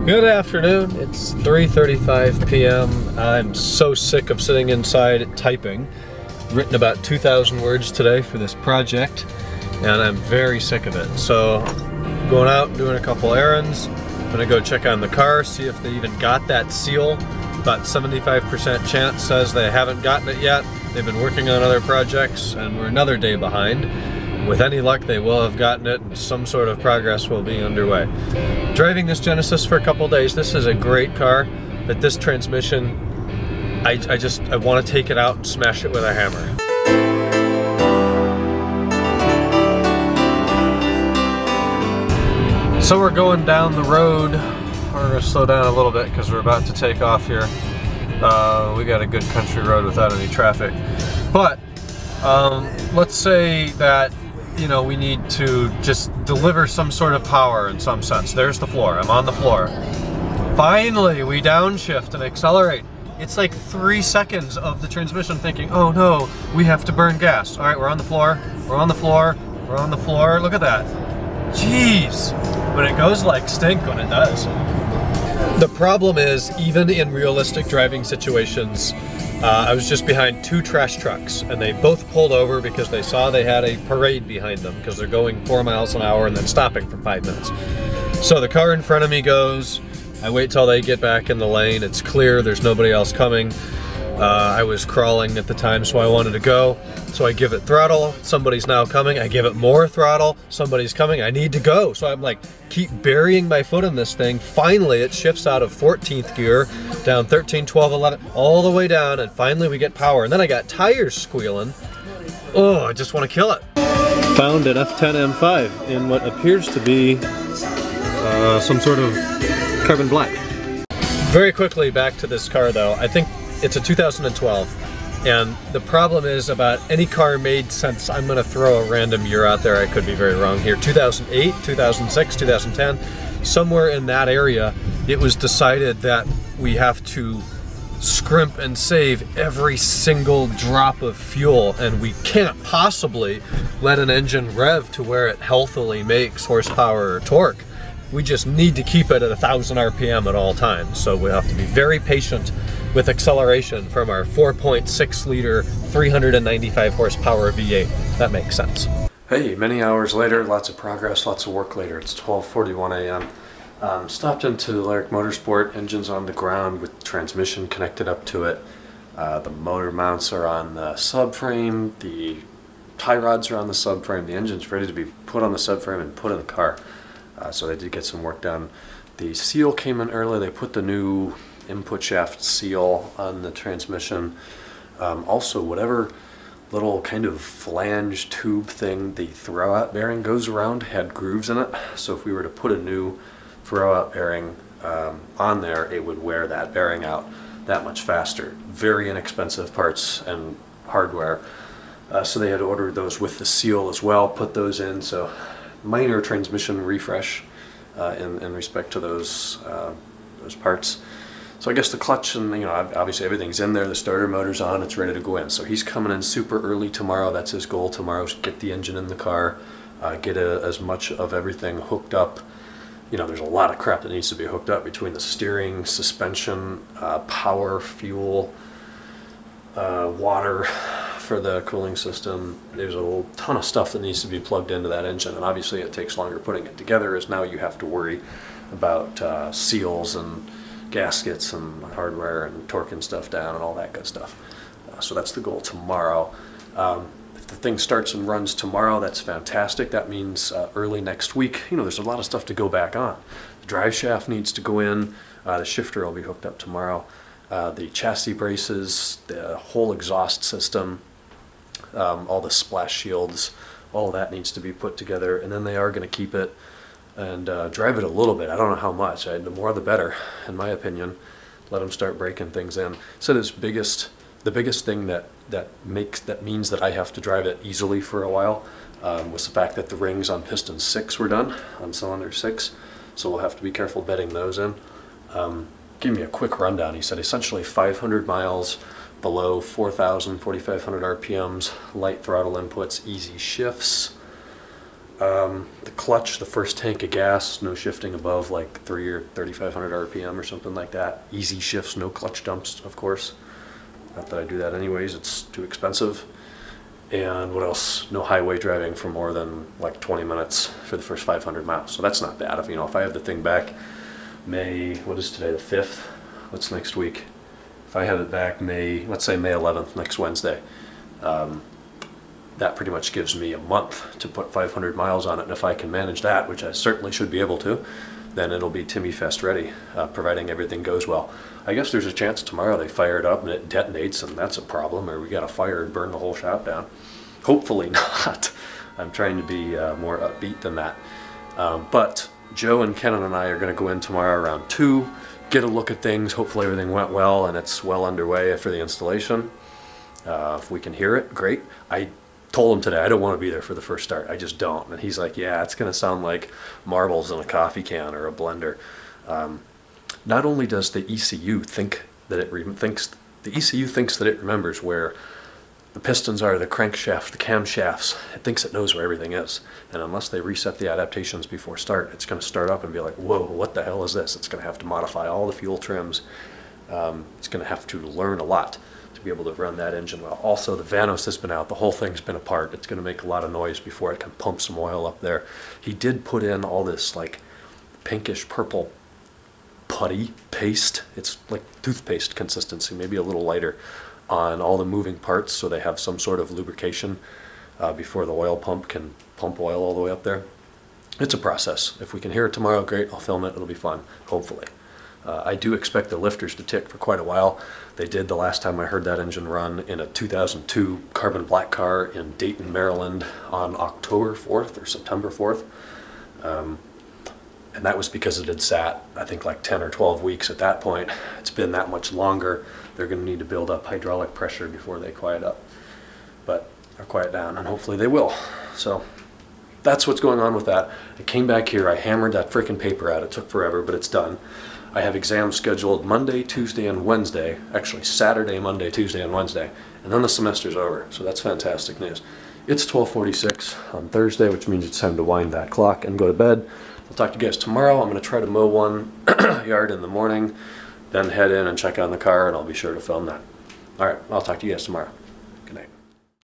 Good afternoon, it's 3:35 p.m. I'm so sick of sitting inside typing. Written about 2,000 words today for this project, and I'm very sick of it. So, going out, doing a couple errands. I'm gonna go check on the car, see if they even got that seal. About 75% chance says they haven't gotten it yet. They've been working on other projects, and we're another day behind. With any luck, they will have gotten it, and some sort of progress will be underway. Driving this Genesis for a couple days, this is a great car, but this transmission, I want to take it out and smash it with a hammer. So we're going down the road. We're going to slow down a little bit because we're about to take off here. We got a good country road without any traffic. But let's say that, you know, we need to just deliver some sort of power in some sense. There's the floor. I'm on the floor. Finally, we downshift and accelerate. It's like 3 seconds of the transmission thinking, oh no, we have to burn gas. All right, we're on the floor. We're on the floor. We're on the floor. Look at that. Jeez. But it goes like stink when it does. The problem is, even in realistic driving situations, I was just behind 2 trash trucks, and they both pulled over because they saw they had a parade behind them because they're going 4 miles an hour and then stopping for 5 minutes. So the car in front of me goes, I wait till they get back in the lane, it's clear, there's nobody else coming. I was crawling at the time, so I wanted to go. So I give it throttle, somebody's now coming, I give it more throttle, somebody's coming, I need to go. So I'm like, keep burying my foot in this thing. Finally, it shifts out of 14th gear, down 13, 12, 11, all the way down, and finally we get power. And then I got tires squealing. Oh, I just want to kill it. Found an F10 M5 in what appears to be some sort of carbon black. Very quickly, back to this car though. I think it's a 2012, and the problem is about any car made since, I'm gonna throw a random year out there, I could be very wrong here, 2008, 2006, 2010, somewhere in that area, it was decided that we have to scrimp and save every single drop of fuel, and we can't possibly let an engine rev to where it healthily makes horsepower or torque. We just need to keep it at 1,000 RPM at all times, so we have to be very patient with acceleration from our 4.6 liter 395 horsepower V8. That makes sense. Hey, many hours later, lots of progress, lots of work later. It's 12:41 a.m. Stopped into Lyric Motorsport, engines on the ground with transmission connected up to it. The motor mounts are on the subframe, the tie rods are on the subframe, the engine's ready to be put on the subframe and put in the car. So they did get some work done. The seal came in early, they put the new input shaft seal on the transmission. Also, whatever little kind of flange tube thing the throwout bearing goes around had grooves in it. So if we were to put a new throwout bearing on there, it would wear that bearing out that much faster. Very inexpensive parts and hardware. So they had ordered those with the seal as well, put those in. So minor transmission refresh in respect to those parts. So I guess the clutch and, you know, obviously everything's in there, the starter motor's on, it's ready to go in. So he's coming in super early tomorrow. That's his goal tomorrow, is get the engine in the car, get as much of everything hooked up. You know, there's a lot of crap that needs to be hooked up between the steering, suspension, power, fuel, water for the cooling system. There's a ton of stuff that needs to be plugged into that engine, and obviously it takes longer putting it together, as now you have to worry about seals and gaskets and hardware and torquing stuff down and all that good stuff. So that's the goal tomorrow. If the thing starts and runs tomorrow, that's fantastic. That means early next week, you know, there's a lot of stuff to go back on. The drive shaft needs to go in, the shifter will be hooked up tomorrow, the chassis braces, the whole exhaust system, all the splash shields, all of that needs to be put together, and then they are going to keep it and drive it a little bit. I don't know how much. The more the better, in my opinion. Let them start breaking things in. So the biggest thing that means that I have to drive it easily for a while was the fact that the rings on piston 6 were done, on cylinder 6. So we'll have to be careful bedding those in. Give me a quick rundown. He said essentially 500 miles below 4,000, 4,500 RPMs, light throttle inputs, easy shifts. The clutch, the first tank of gas, no shifting above like 3 or 3,500 RPM or something like that. Easy shifts, no clutch dumps, of course. Not that I do that anyways, it's too expensive. And what else? No highway driving for more than like 20 minutes for the first 500 miles. So that's not bad. If, you know, if I have the thing back May, what is today, the 5th? What's next week? If I have it back May, let's say May 11th, next Wednesday, that pretty much gives me a month to put 500 miles on it. And if I can manage that, which I certainly should be able to, then it'll be Timmy Fest ready, providing everything goes well. I guess there's a chance tomorrow they fire it up and it detonates, and that's a problem, or we got a fire and burn the whole shop down. Hopefully not. I'm trying to be more upbeat than that. But Joe and Kenan and I are going to go in tomorrow around 2, get a look at things. Hopefully everything went well and it's well underway for the installation. If we can hear it, great. I told him today I don't want to be there for the first start. I just don't. And he's like, yeah, it's going to sound like marbles in a coffee can or a blender. Not only does the ECU think that it thinks that it remembers where the pistons are, the crankshaft, the camshafts. It thinks it knows where everything is. And unless they reset the adaptations before start, it's going to start up and be like, whoa, what the hell is this? It's going to have to modify all the fuel trims. It's going to have to learn a lot to be able to run that engine well. Also, the Vanos has been out. The whole thing's been apart. It's going to make a lot of noise before it can pump some oil up there. He did put in all this like pinkish purple putty paste. It's like toothpaste consistency, maybe a little lighter, on all the moving parts so they have some sort of lubrication before the oil pump can pump oil all the way up there. It's a process. If we can hear it tomorrow, great. I'll film it. It'll be fun, hopefully. I do expect the lifters to tick for quite a while. They did the last time I heard that engine run in a 2002 carbon black car in Dayton, Maryland on October 4th or September 4th. And that was because it had sat, I think, like 10 or 12 weeks at that point. It's been that much longer. They're going to need to build up hydraulic pressure before they quiet up. Or quiet down, and hopefully they will. So that's what's going on with that. I came back here, I hammered that frickin' paper out. It took forever, but it's done. I have exams scheduled Monday, Tuesday, and Wednesday. Actually, Saturday, Monday, Tuesday, and Wednesday. And then the semester's over, so that's fantastic news. It's 12:46 on Thursday, which means it's time to wind that clock and go to bed. I'll talk to you guys tomorrow. I'm going to try to mow one yard in the morning, then head in and check on the car, and I'll be sure to film that. All right, I'll talk to you guys tomorrow.